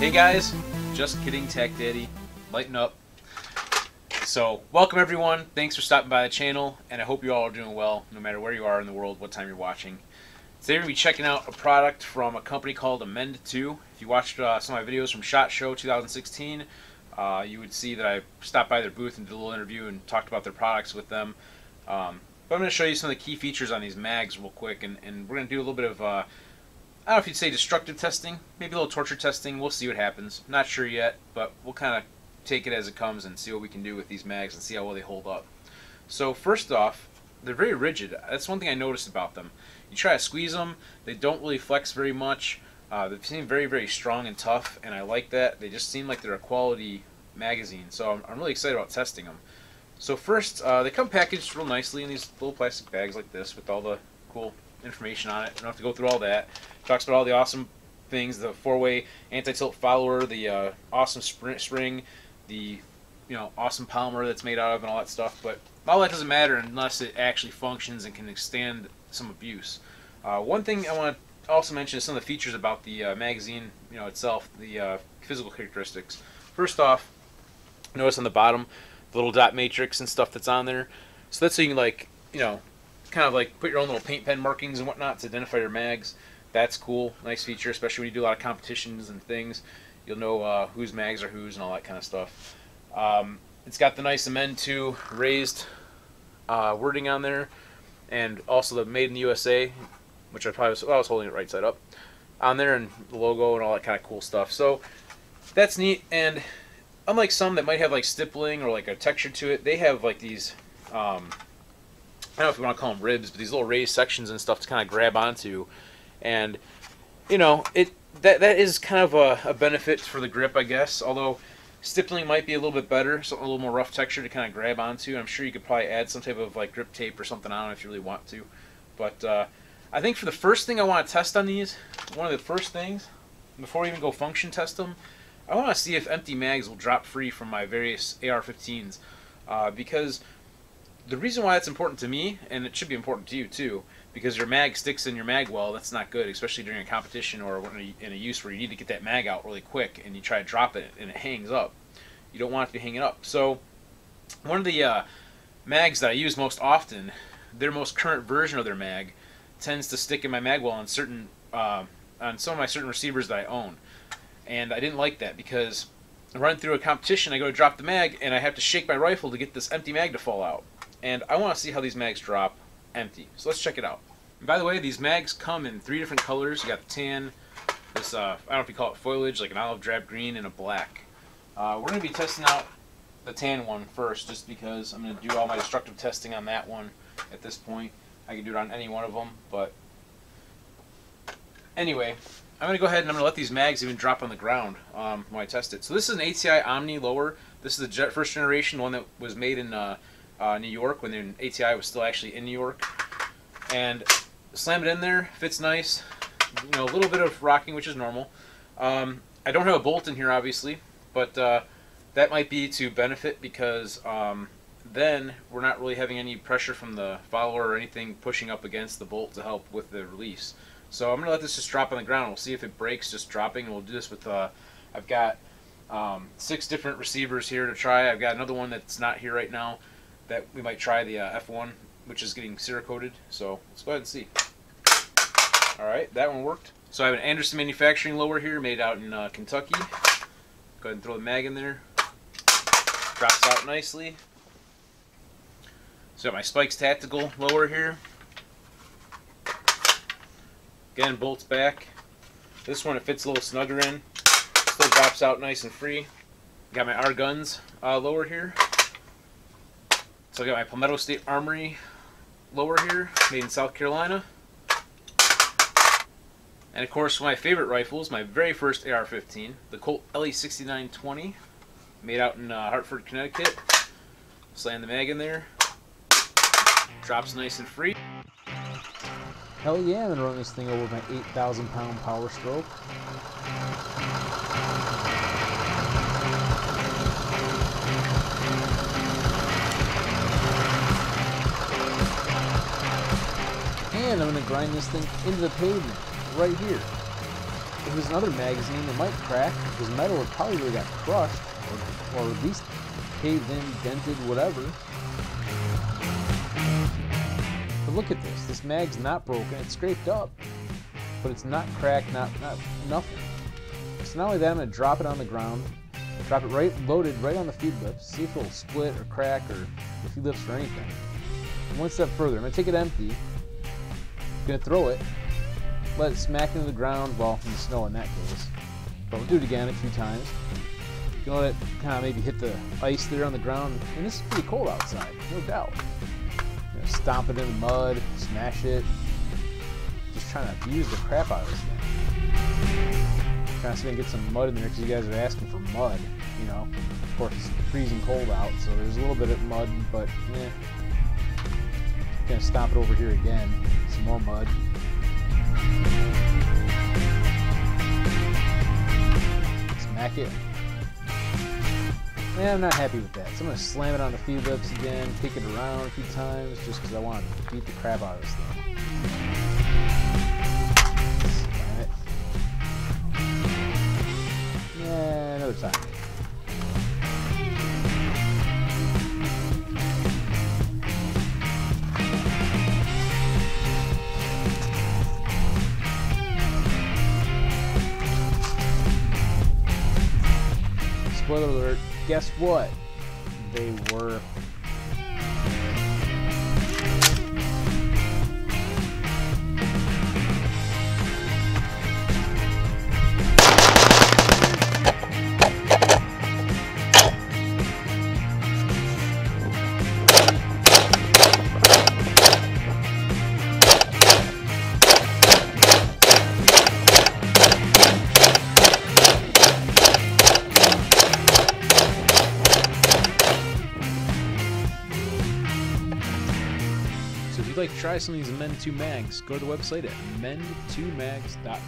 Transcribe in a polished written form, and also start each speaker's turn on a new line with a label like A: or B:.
A: Hey guys, just kidding, Tech Daddy. Lighten up. So, welcome everyone. Thanks for stopping by the channel, and I hope you all are doing well, no matter where you are in the world, what time you're watching. Today we're going to be checking out a product from a company called Amend2. If you watched some of my videos from SHOT Show 2016, you would see that I stopped by their booth and did a little interview and talked about their products with them. But I'm going to show you some of the key features on these mags real quick, and we're going to do a little bit of, I don't know if you'd say destructive testing, maybe a little torture testing. We'll see what happens. Not sure yet, but we'll kind of take it as it comes and see what we can do with these mags and see how well they hold up. So first off, they're very rigid. That's one thing I noticed about them. You try to squeeze them, they don't really flex very much. They seem very, very strong and tough, and I like that. They just seem like they're a quality magazine, so I'm really excited about testing them. So first, they come packaged real nicely in these little plastic bags like this with all the cool information on it. You don't have to go through all that. It talks about all the awesome things, the 4-way anti-tilt follower, the awesome spring, the awesome polymer that's made out of, and all that stuff. But all that doesn't matter unless it actually functions and can withstand some abuse. One thing I want to also mention is some of the features about the magazine, itself, the physical characteristics. First off, notice on the bottom the little dot matrix and stuff that's on there. So that's so you can kind of like put your own little paint pen markings and whatnot to identify your mags. That's cool, nice feature, especially when you do a lot of competitions and things. You'll know whose mags are whose and all that kind of stuff. It's got the nice Amend2 raised wording on there, and also the Made in the USA, which I was holding it right side up on there, and the logo and all that kind of cool stuff. So that's neat. And unlike some that might have like stippling or like a texture to it, they have like these I don't know if you want to call them ribs, but these little raised sections and stuff to kind of grab onto, and that is kind of a benefit for the grip, I guess. Although stippling might be a little bit better, something a little more rough texture to kind of grab onto. I'm sure you could probably add some type of like grip tape or something on it if you really want to. But I think for the first thing I want to test on these, one of the first things, before we even go function test them, I want to see if empty mags will drop free from my various AR15s. Because the reason why that's important to me, and it should be important to you too, because your mag sticks in your mag well, that's not good, especially during a competition or in a use where you need to get that mag out really quick and you try to drop it and it hangs up. You don't want it to be hanging up. So one of the mags that I use most often, their most current version of their mag, tends to stick in my mag well on some of my certain receivers that I own. And I didn't like that because running through a competition, I go to drop the mag and I have to shake my rifle to get this empty mag to fall out. And I want to see how these mags drop empty. So let's check it out. And by the way, these mags come in 3 different colors. You got the tan, this I don't know if you call it foliage, like an olive drab green, and a black. We're going to be testing out the tan one first, just because I'm going to do all my destructive testing on that one at this point. I can do it on any one of them, but anyway, I'm going to go ahead and I'm going to let these mags even drop on the ground when I test it. So this is an ATI Omni lower. This is the first generation, one that was made in New York, when the ATI was still actually in New York. And slam it in there, fits nice. A little bit of rocking, which is normal. I don't have a bolt in here, obviously, but that might be to benefit, because then we're not really having any pressure from the follower or anything pushing up against the bolt to help with the release. So I'm going to let this just drop on the ground. We'll see if it breaks just dropping. We'll do this with, I've got 6 different receivers here to try. I've got another one that's not here right now that we might try, the F1, which is getting Cerakoted. So let's go ahead and see. Alright, that one worked. So I have an Anderson Manufacturing lower here, made out in Kentucky. Go ahead and throw the mag in there. Drops out nicely. So I got my Spikes Tactical lower here. Again, bolts back. This one, it fits a little snugger in. Still drops out nice and free. Got my R Guns lower here. So I got my Palmetto State Armory lower here, made in South Carolina. And of course, one of my favorite rifles, my very first AR-15, the Colt LE6920, made out in Hartford, Connecticut. Slam the mag in there. Drops nice and free.
B: Hell yeah, I'm gonna run this thing over my 8,000 pound power stroke. And I'm going to grind this thing into the pavement right here. if it was another magazine, it might crack because metal would probably really got crushed or at least caved in, dented, whatever. But look at this. This mag's not broken. It's scraped up, but it's not cracked, not nothing. So not only that, I'm going to drop it on the ground, drop it loaded right on the feed lips, see if it'll split or crack or the feed lips or anything. And one step further, I'm going to take it empty, I'm going to throw it, let it smack into the ground, well, in the snow in that case. But we'll do it again a few times. You can let it kind of maybe hit the ice there on the ground, and this is pretty cold outside, no doubt. You know, stomp it in the mud, smash it, just trying to abuse the crap out of this thing. Trying to see if I can get some mud in there because you guys are asking for mud, you know. Of course, it's freezing cold out, so there's a little bit of mud, but eh. Gonna stomp it over here again, some more mud. Smack it. Yeah, I'm not happy with that. So I'm going to slam it on the feed lips again, kick it around a few times, just because I want to beat the crap out of this thing. Slam it. Yeah, another time. Spoiler alert, guess what? They were. So if you'd like to try some of these Amend2 mags, go to the website at Amend2mags.com.